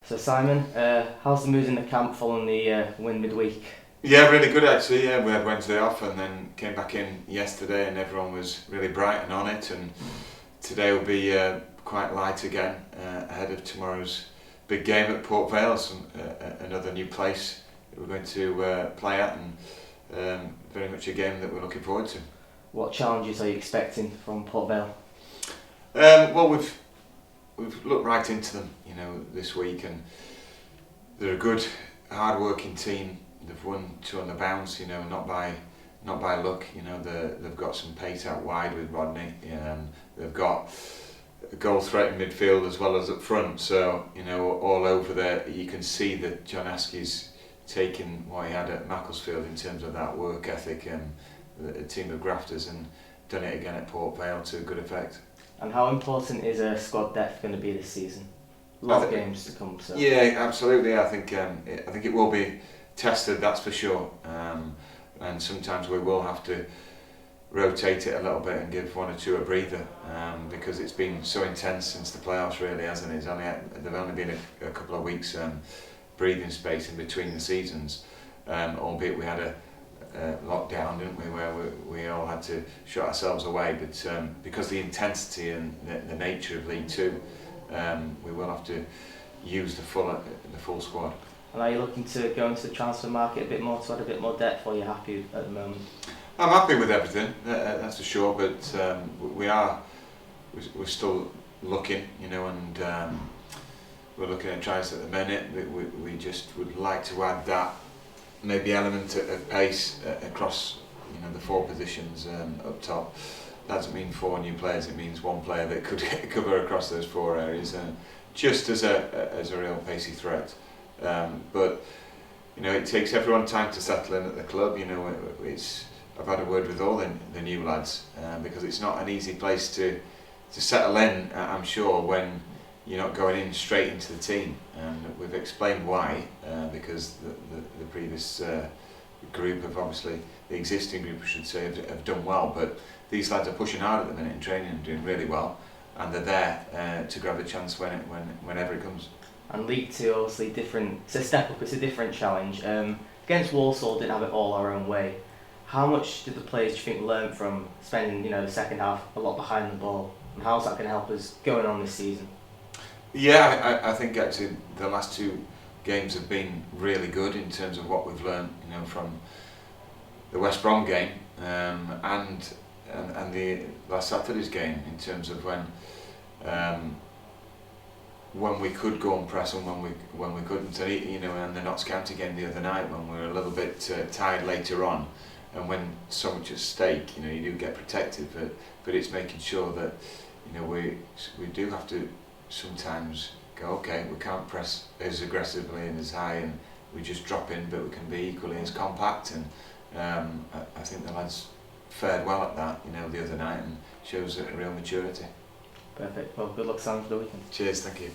So Simon, how's the mood in the camp following the win midweek? Yeah, really good actually. Yeah, we had Wednesday off and then came back in yesterday, and everyone was really bright and on it. And today will be quite light again ahead of tomorrow's big game at Port Vale, another new place that we're going to play at, and very much a game that we're looking forward to. What challenges are you expecting from Port Vale? Well, we've looked right into them, this week, and they're a good, hard-working team. They've won 2 on the bounce, not by luck. They've got some pace out wide with Rodney. They've got a goal threat in midfield as well as up front. So all over there, you can see that John Askey's taken what he had at Macclesfield in terms of that work ethic and a team of grafters, and done it again at Port Vale to good effect. And how important is squad depth going to be this season? A lot of games to come. So. Yeah, absolutely. I think it will be tested, that's for sure. And sometimes we will have to rotate it a little bit and give 1 or 2 a breather, because it's been so intense since the playoffs, really, hasn't it? There've only been a couple of weeks breathing space in between the seasons, albeit we had a lockdown, didn't we, where we all had to shut ourselves away, but because of the intensity and the nature of League Two, we will have to use the full squad. And are you looking to go into the transfer market a bit more to add a bit more depth, or are you happy at the moment? I'm happy with everything, that's for sure, but we're still looking, and we're looking at tries at the minute. We just would like to add that maybe element of pace across the 4 positions up top. That doesn't mean 4 new players, it means 1 player that could cover across those 4 areas, just as a real pacey threat. But it takes everyone time to settle in at the club. I've had a word with all the new lads, because it's not an easy place to settle in, I'm sure, when you're not going in straight into the team, and we've explained why, because the previous group have obviously, the existing group I should say, have done well, but these lads are pushing hard at the minute in training and doing really well, and they're there to grab the chance whenever it comes. And League Two, obviously different, it's a step up, it's a different challenge. Against Walsall, didn't have it all our own way. How much did the players, do you think, learn from spending the second half a lot behind the ball, and how's that going to help us going on this season? Yeah, I think actually the last 2 games have been really good in terms of what we've learned, from the West Brom game and the last Saturday's game, in terms of when we could go and press and when we couldn't, and the Notts County game the other night, when we were a little bit tired later on, and when so much at stake, you do get protected, but it's making sure that we do have to sometimes go, okay, we can't press as aggressively and as high, and we just drop in, but we can be equally as compact, and I think the lads fared well at that the other night, and shows a real maturity. Perfect. Well, good luck, Sam, for the weekend. Cheers, thank you.